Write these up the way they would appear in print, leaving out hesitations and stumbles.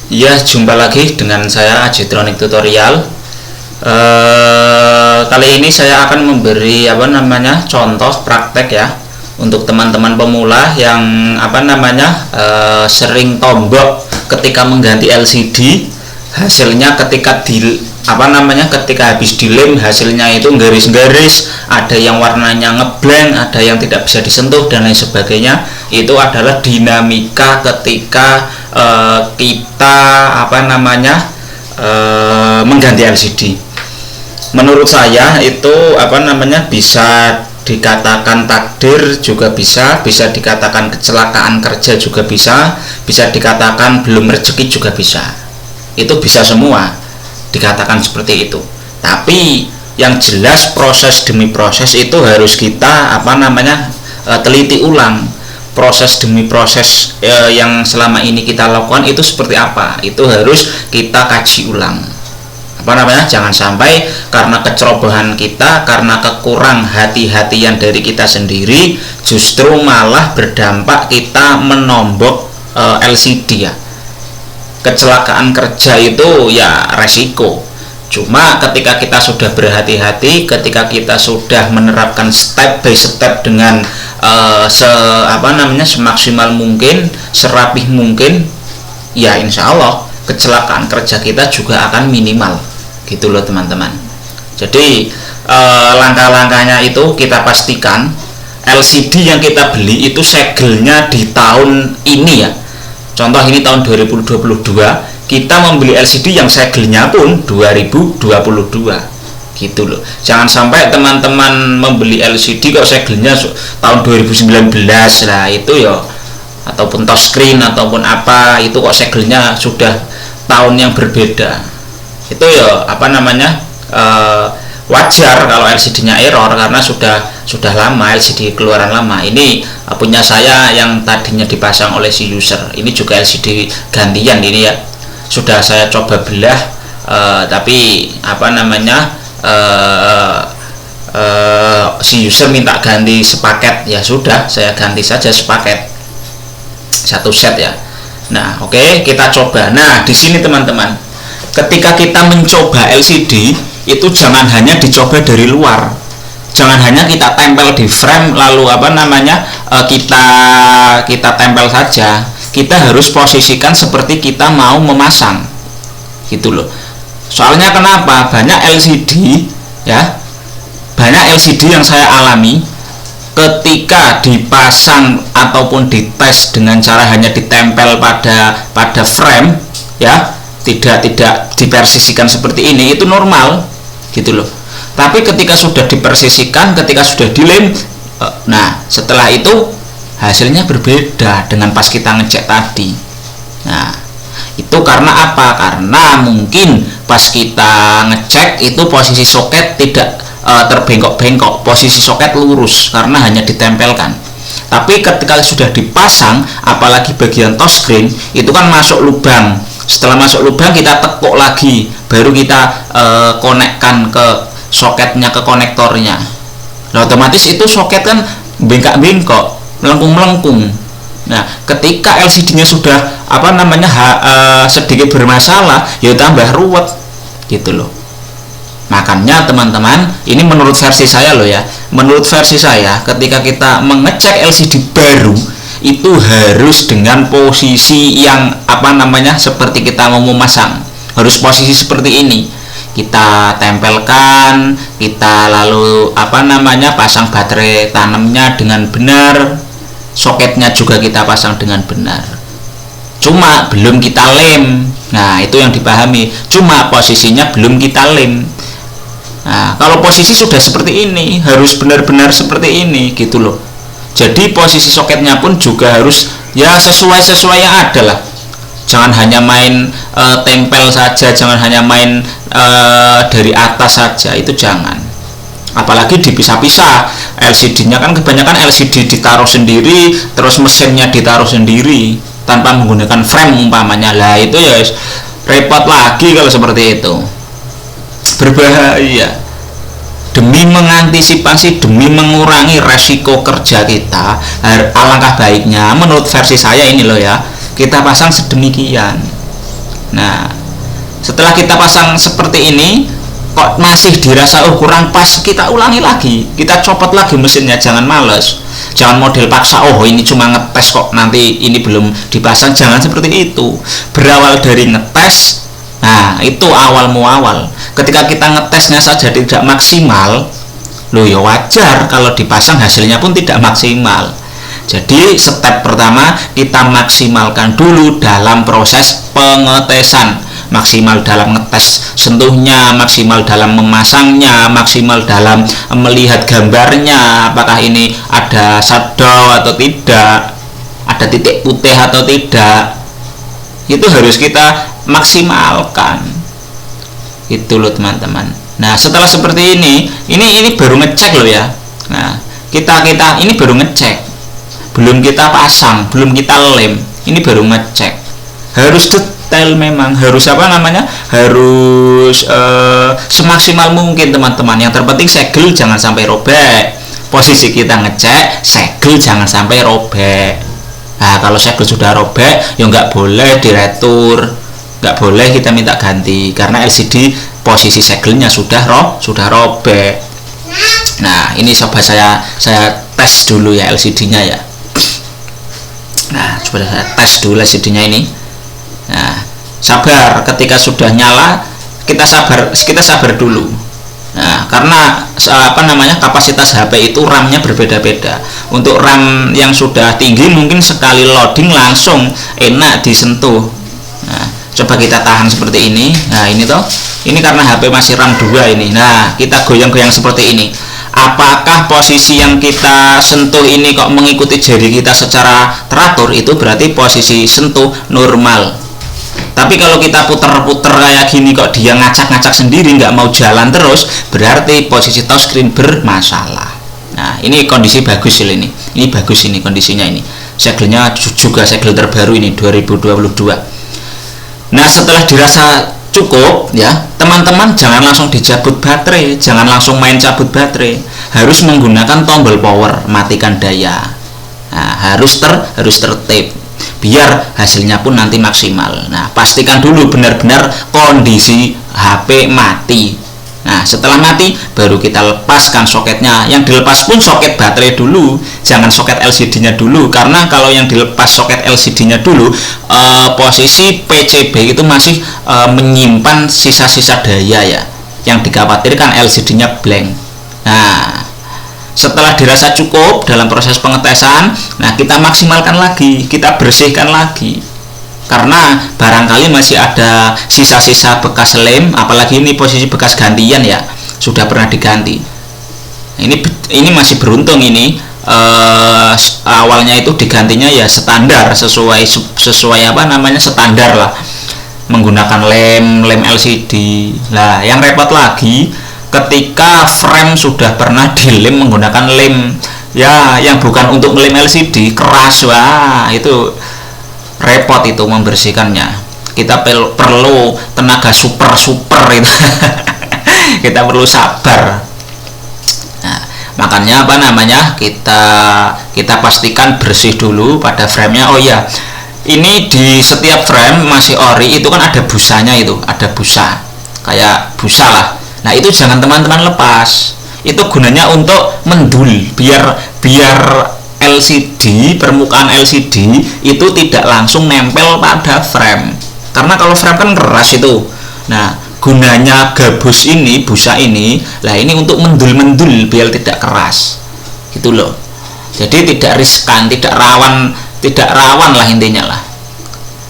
Ya, jumpa lagi dengan saya Ajitronic Tutorial. Kali ini saya akan memberi contoh praktek ya untuk teman-teman pemula yang sering tombok ketika mengganti LCD. Hasilnya ketika ketika habis dilem hasilnya itu garis-garis, ada yang warnanya ngeblank, ada yang tidak bisa disentuh dan lain sebagainya. Itu adalah dinamika ketika kita mengganti LCD. Menurut saya itu bisa dikatakan takdir juga bisa dikatakan kecelakaan kerja juga bisa dikatakan belum rezeki juga bisa. Itu bisa semua dikatakan seperti itu. Tapi yang jelas proses demi proses itu harus kita teliti ulang. Proses demi proses yang selama ini kita lakukan itu seperti apa, itu harus kita kaji ulang. Jangan sampai karena kecerobohan kita, karena kekurang hati-hatian dari kita sendiri, justru malah berdampak kita menombok LCD ya. Kecelakaan kerja itu ya resiko. Cuma ketika kita sudah berhati-hati, ketika kita sudah menerapkan step by step dengan semaksimal mungkin, serapih mungkin, ya insya Allah kecelakaan kerja kita juga akan minimal, gitu loh teman-teman. Jadi langkah-langkahnya itu kita pastikan LCD yang kita beli itu segelnya di tahun ini ya. Contoh ini tahun 2022, kita membeli LCD yang segelnya pun 2022, gitu loh. Jangan sampai teman-teman membeli LCD kok segelnya tahun 2019 lah, itu ya, ataupun touchscreen ataupun apa, itu kok segelnya sudah tahun yang berbeda. Itu ya wajar kalau LCD-nya error karena sudah lama, LCD keluaran lama. Ini punya saya yang tadinya dipasang oleh si user. Ini juga LCD gantian ini ya. Sudah saya coba belah, tapi si user minta ganti sepaket, ya sudah saya ganti saja sepaket, satu set ya. Nah, oke, kita coba. Nah, di sini teman-teman, ketika kita mencoba LCD itu jangan hanya dicoba dari luar, jangan hanya kita tempel di frame lalu kita tempel saja. Kita harus posisikan seperti kita mau memasang, gitu loh. Soalnya kenapa? Banyak LCD yang saya alami ketika dipasang ataupun dites dengan cara hanya ditempel pada frame ya, tidak dipersisikan seperti ini, itu normal, gitu loh. Tapi ketika sudah dipersisikan, ketika sudah dilem, nah setelah itu hasilnya berbeda dengan pas kita ngecek tadi. Nah, itu karena apa? Karena mungkin pas kita ngecek itu posisi soket tidak terbengkok-bengkok, posisi soket lurus karena hanya ditempelkan. Tapi ketika sudah dipasang, apalagi bagian touchscreen, itu kan masuk lubang. Setelah masuk lubang kita tekuk lagi, baru kita konekkan ke soketnya, ke konektornya. Nah, otomatis itu soket kan bengkak-bengkok, melengkung-melengkung. Nah, ketika LCD-nya sudah sedikit bermasalah, ya tambah ruwet, gitu loh. Makanya teman-teman, ini menurut versi saya loh ya. Menurut versi saya, ketika kita mengecek LCD baru, itu harus dengan posisi yang seperti kita mau memasang. Harus posisi seperti ini. Kita tempelkan, kita lalu pasang baterai tanamnya dengan benar, soketnya juga kita pasang dengan benar. Cuma belum kita lem. Nah, itu yang dipahami. Cuma posisinya belum kita lem. Nah, kalau posisi sudah seperti ini, harus benar-benar seperti ini, gitu loh. Jadi posisi soketnya pun juga harus ya sesuai yang ada lah. Jangan hanya main tempel saja, jangan hanya main dari atas saja, itu jangan. Apalagi dipisah-pisah. LCD-nya kan kebanyakan LCD ditaruh sendiri, terus mesinnya ditaruh sendiri tanpa menggunakan frame umpamanya. Lah itu ya repot lagi kalau seperti itu. Berbahaya. Demi mengantisipasi, demi mengurangi resiko kerja kita, alangkah baiknya menurut versi saya ini loh ya, kita pasang sedemikian. Nah, setelah kita pasang seperti ini kok masih dirasa kurang pas, kita ulangi lagi, kita copot lagi mesinnya. Jangan males, jangan model paksa, ini cuma ngetes kok, nanti ini belum dipasang. Jangan seperti itu. Berawal dari ngetes. Nah, itu awal muawal. Ketika kita ngetesnya saja tidak maksimal, ya wajar kalau dipasang hasilnya pun tidak maksimal. Jadi step pertama kita maksimalkan dulu dalam proses pengetesan. Maksimal dalam ngetes sentuhnya, maksimal dalam memasangnya, maksimal dalam melihat gambarnya, apakah ini ada shadow atau tidak, ada titik putih atau tidak. Itu harus kita maksimalkan. Itu loh teman-teman. Nah, setelah seperti ini baru ngecek loh ya. Nah, kita ini baru ngecek. Belum kita pasang, belum kita lem. Ini baru ngecek. Harus detail memang, harus harus semaksimal mungkin teman-teman. Yang terpenting segel jangan sampai robek. Posisi kita ngecek, segel jangan sampai robek. Nah, kalau segel sudah robek, ya nggak boleh diretur, nggak boleh kita minta ganti, karena LCD posisi segelnya sudah robek. Nah, ini coba saya tes dulu ya LCD-nya ya. Nah, coba saya tes dulu LCD-nya ini. Nah, sabar, ketika sudah nyala kita sabar dulu. Nah, karena kapasitas HP itu RAM-nya berbeda-beda. Untuk RAM yang sudah tinggi mungkin sekali loading langsung enak disentuh. Nah, coba kita tahan seperti ini. Nah, ini karena HP masih RAM 2 ini. Nah, kita goyang-goyang seperti ini. Apakah posisi yang kita sentuh ini kok mengikuti jari kita secara teratur? Itu berarti posisi sentuh normal. Tapi kalau kita puter-puter kayak gini kok dia ngacak-ngacak sendiri, nggak mau jalan terus, berarti posisi touchscreen bermasalah. Nah, ini kondisi bagus ini. Ini bagus ini kondisinya ini. Segelnya juga segel terbaru ini 2022. Nah, setelah dirasa cukup ya, teman-teman jangan langsung dicabut baterai, jangan langsung main cabut baterai. Harus menggunakan tombol power, matikan daya. Nah, harus tertib biar hasilnya pun nanti maksimal. Nah, pastikan dulu benar-benar kondisi HP mati. Nah, setelah mati baru kita lepaskan soketnya. Yang dilepas pun soket baterai dulu, jangan soket LCD-nya dulu, karena kalau yang dilepas soket LCD-nya dulu, posisi PCB itu masih menyimpan sisa-sisa daya ya. Yang dikhawatirkan LCD-nya blank. Nah, setelah dirasa cukup dalam proses pengetesan, nah kita maksimalkan lagi, kita bersihkan lagi. Karena barangkali masih ada sisa-sisa bekas lem, apalagi ini posisi bekas gantian ya, sudah pernah diganti. Ini masih beruntung ini, awalnya itu digantinya ya standar, sesuai standar lah, menggunakan lem LCD. Nah, yang repot lagi ketika frame sudah pernah dilem menggunakan lem ya yang bukan untuk lem LCD, keras. Wah, itu repot itu membersihkannya. Kita perlu tenaga super itu. Kita perlu sabar. Nah, makanya kita pastikan bersih dulu pada framenya. Oh ya, ini di setiap frame masih ori itu kan ada busanya, itu ada busa, kayak busa lah. Nah, itu jangan teman-teman lepas. Itu gunanya untuk mendul, biar LCD, permukaan LCD itu tidak langsung nempel pada frame. Karena kalau frame kan keras itu. Nah, gunanya gabus ini, busa ini, lah ini untuk mendul-mendul biar tidak keras. Gitu loh. Jadi tidak riskan, tidak rawan lah intinya lah.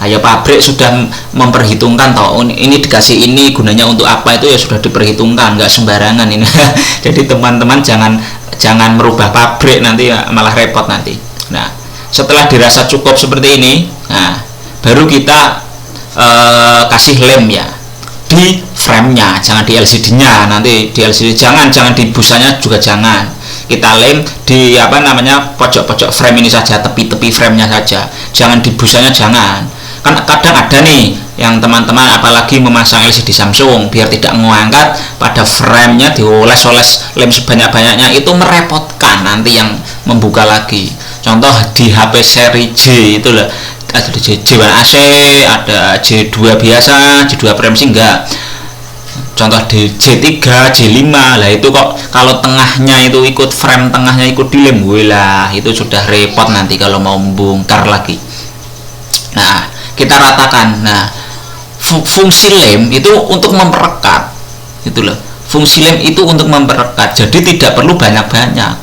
Ayo, pabrik sudah memperhitungkan toh, ini dikasih ini gunanya untuk apa, itu ya sudah diperhitungkan, nggak sembarangan ini. Jadi teman-teman jangan merubah pabrik, nanti malah repot nanti. Nah, setelah dirasa cukup seperti ini, nah baru kita kasih lem ya di framenya, jangan di LCD-nya. Nanti di LCD jangan di busanya juga jangan. Kita lem di pojok-pojok frame ini saja, tepi-tepi framenya saja, jangan di busanya, jangan. Kan kadang ada nih yang teman-teman apalagi memasang LCD Samsung, biar tidak mengangkat pada framenya dioles-oles lem sebanyak-banyaknya, itu merepotkan nanti yang membuka lagi. Contoh di HP seri J itu lah, ada J1 AC, ada J2 biasa, J2 prime enggak. Contoh J3, J5 lah, itu kok kalau tengahnya itu ikut frame tengahnya ikut dilem, lah itu sudah repot nanti kalau mau membongkar lagi. Nah, kita ratakan. Nah, fungsi lem itu untuk memperekat, itu loh. Fungsi lem itu untuk memperekat, jadi tidak perlu banyak-banyak.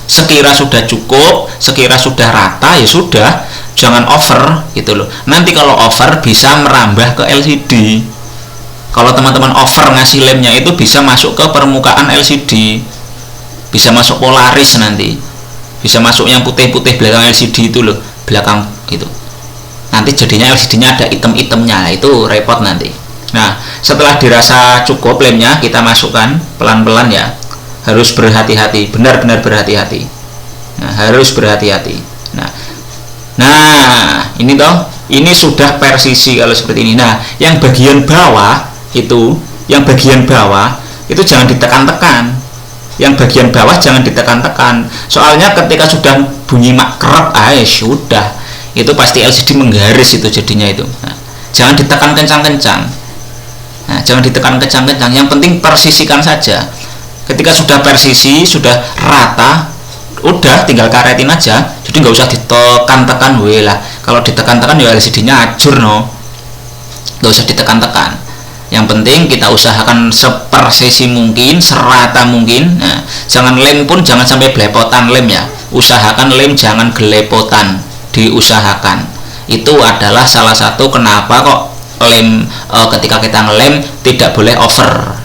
Sekira sudah cukup, sekira sudah rata, ya sudah, jangan over, gitu loh. Nanti kalau over bisa merambah ke LCD. Kalau teman-teman over ngasih lemnya itu bisa masuk ke permukaan LCD, bisa masuk Polaris nanti, bisa masuk yang putih-putih belakang LCD itu loh, belakang gitu. Nanti jadinya LCD-nya ada item-itemnya, itu repot nanti. Nah, setelah dirasa cukup lemnya, kita masukkan pelan-pelan ya. Harus berhati-hati, benar-benar berhati-hati. Nah, harus berhati-hati. Nah, ini toh, ini sudah persisi kalau seperti ini. Nah, yang bagian bawah itu, jangan ditekan-tekan. Yang bagian bawah jangan ditekan-tekan. Soalnya ketika sudah bunyi makrek, sudah. Itu pasti LCD menggaris itu jadinya itu. Nah, jangan ditekan kencang-kencang. Nah, jangan ditekan kencang-kencang. Yang penting persisikan saja. Ketika sudah persisi, sudah rata, udah tinggal karetin aja. Jadi nggak usah ditekan-tekan, lah. Kalau ditekan-tekan ya LCD-nya hancur, no. Nggak usah ditekan-tekan. Yang penting kita usahakan sepersisi mungkin, serata mungkin. Nah, jangan lem pun jangan sampai belepotan lem ya. Usahakan lem jangan gelepotan, diusahakan. Itu adalah salah satu kenapa kok lem ketika kita ngelem tidak boleh over.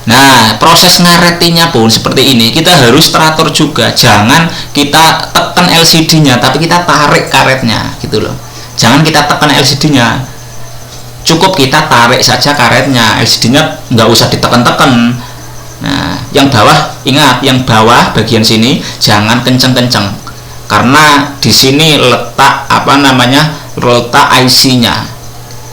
Nah, proses ngaretinya pun seperti ini, kita harus teratur juga. Jangan kita tekan LCD-nya, tapi kita tarik karetnya, gitu loh. Jangan kita tekan LCD-nya, cukup kita tarik saja karetnya. LCD-nya nggak usah ditekan-tekan. Nah, yang bawah, ingat, yang bawah bagian sini jangan kenceng-kenceng, karena di sini letak letak IC-nya,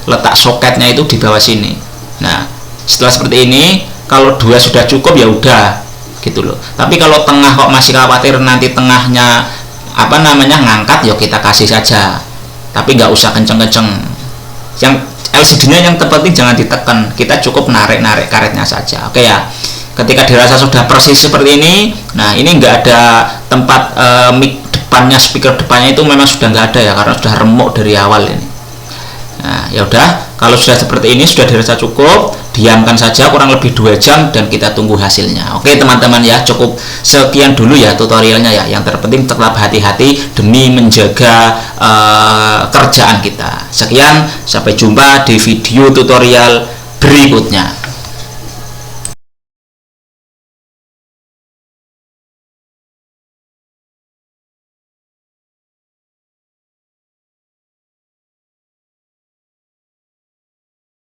letak soketnya itu di bawah sini. Nah, setelah seperti ini, kalau dua sudah cukup ya udah, gitu loh. Tapi kalau tengah kok masih khawatir nanti tengahnya ngangkat, ya kita kasih saja, tapi nggak usah kenceng-kenceng. Yang LCD-nya yang terpenting jangan ditekan, kita cukup narik-narik karetnya saja. Oke ya. Ketika dirasa sudah persis seperti ini, nah ini nggak ada tempat mic depannya, speaker depannya itu memang sudah nggak ada ya, karena sudah remuk dari awal ini. Nah, ya udah, kalau sudah seperti ini sudah dirasa cukup, diamkan saja kurang lebih 2 jam dan kita tunggu hasilnya. Oke teman-teman ya, cukup sekian dulu ya tutorialnya ya. Yang terpenting tetap hati-hati demi menjaga kerjaan kita. Sekian, sampai jumpa di video tutorial berikutnya.